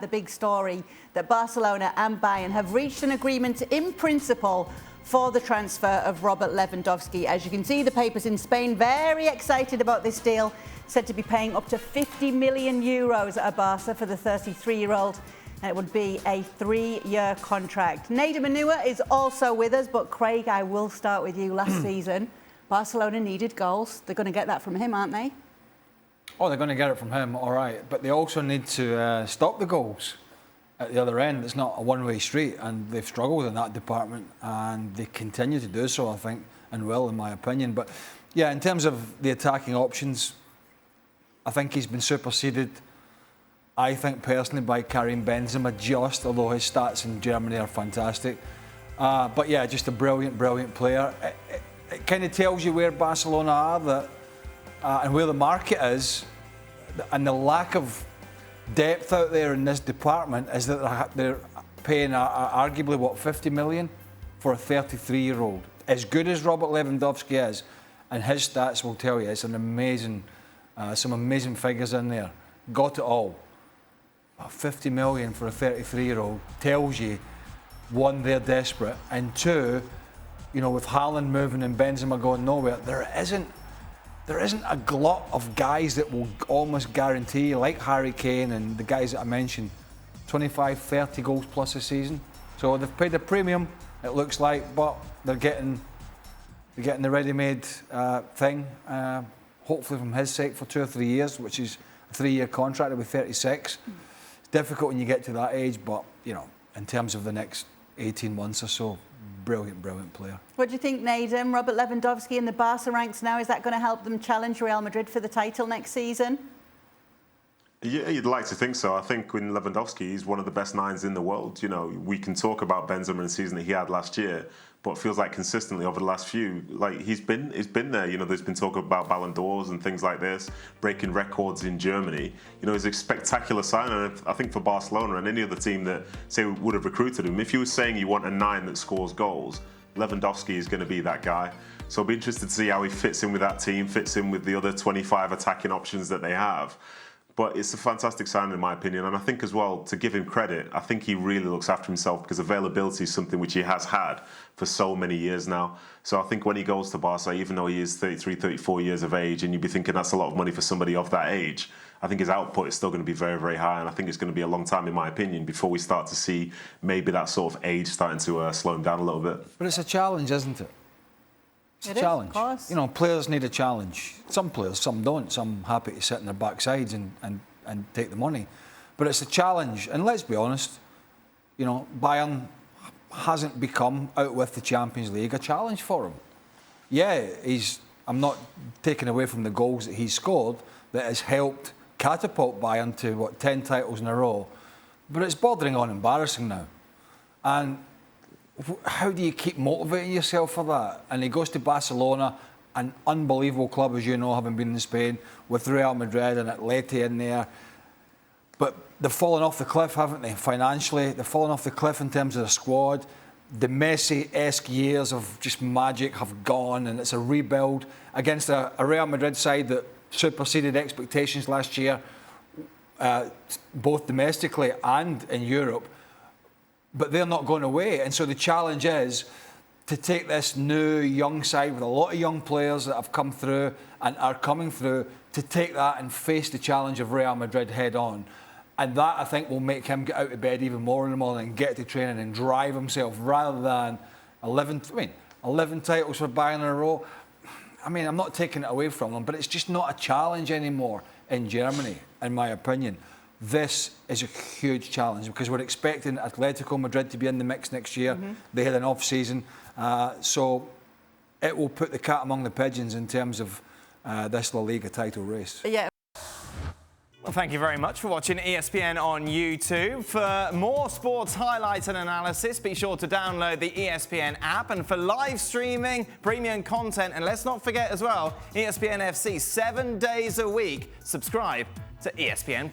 The big story that Barcelona and Bayern have reached an agreement in principle for the transfer of Robert Lewandowski. As you can see, the papers in Spain very excited about this deal, said to be paying up to 50 million euros at Barca for the 33-year-old. And it would be a 3-year contract. Nader Manua is also with us, but Craig, I will start with you. Last season, Barcelona needed goals. They're going to get that from him, aren't they? Oh, they're going to get it from him, all right. But they also need to stop the goals at the other end. It's not a one-way street, and they've struggled in that department, and they continue to do so, I think, and will, in my opinion. But, yeah, in terms of the attacking options, I think he's been superseded, I think, personally, by Karim Benzema just, although his stats in Germany are fantastic. But, yeah, just a brilliant, brilliant player. It kind of tells you where Barcelona are, and where the market is, and the lack of depth out there in this department is that they're paying arguably, what, 50 million for a 33-year-old. As good as Robert Lewandowski is, and his stats will tell you, it's an amazing, some amazing figures in there. Got it all. 50 million for a 33-year-old tells you, one, they're desperate, and two, you know, with Haaland moving and Benzema going nowhere, there isn't a glut of guys that will almost guarantee, like Harry Kane and the guys that I mentioned, 25, 30 goals plus a season. So they've paid a premium, it looks like, but they're getting the ready-made thing, hopefully from his sake for 2 or 3 years, which is a 3-year contract with 36. It's difficult when you get to that age, but, you know, in terms of the next 18 months or so, brilliant, brilliant player. What do you think, Nader? Robert Lewandowski in the Barca ranks now, is that going to help them challenge Real Madrid for the title next season? Yeah, you'd like to think so. I think when Lewandowski is one of the best nines in the world. You know, we can talk about Benzema and the season that he had last year, but it feels like consistently over the last few, like he's been there. You know, there's been talk about Ballon d'Ors and things like this, breaking records in Germany. You know, he's a spectacular sign, and I think for Barcelona and any other team that say would have recruited him, if you were saying you want a 9 that scores goals, Lewandowski is going to be that guy. So I'll be interested to see how he fits in with that team, fits in with the other 25 attacking options that they have. But it's a fantastic sign, in my opinion. And I think as well, to give him credit, I think he really looks after himself, because availability is something which he has had for so many years now. So I think when he goes to Barca, even though he is 33, 34 years of age, and you'd be thinking that's a lot of money for somebody of that age, I think his output is still going to be very, very high. And I think it's going to be a long time, in my opinion, before we start to see maybe that sort of age starting to slow him down a little bit. But it's a challenge, isn't it? It's a challenge. Of course. You know, players need a challenge. Some players, some don't. Some happy to sit in their backsides and take the money. But it's a challenge. And let's be honest, you know, Bayern hasn't become, out with the Champions League, a challenge for him. Yeah, I'm not taking away from the goals that he's scored that has helped catapult Bayern to, what, 10 titles in a row. But it's bordering on embarrassing now. And how do you keep motivating yourself for that? And he goes to Barcelona, an unbelievable club, as you know, having been in Spain, with Real Madrid and Atleti in there. But they've fallen off the cliff, haven't they, financially? They've fallen off the cliff in terms of the squad. The Messi-esque years of just magic have gone, and it's a rebuild against a Real Madrid side that superseded expectations last year, both domestically and in Europe. But they're not going away. And so the challenge is to take this new young side with a lot of young players that have come through and are coming through, to take that and face the challenge of Real Madrid head on. And that, I think, will make him get out of bed even more in the morning and get to training and drive himself, rather than 11 titles for Bayern in a row. I mean, I'm not taking it away from them, but it's just not a challenge anymore in Germany, in my opinion. This is a huge challenge, because we're expecting Atletico Madrid to be in the mix next year. They had an off-season. So it will put the cat among the pigeons in terms of this La Liga title race. Yeah. Well, thank you very much for watching ESPN on YouTube. For more sports highlights and analysis, be sure to download the ESPN app. And for live streaming, premium content, and let's not forget as well, ESPN FC 7 days a week. Subscribe to ESPN+.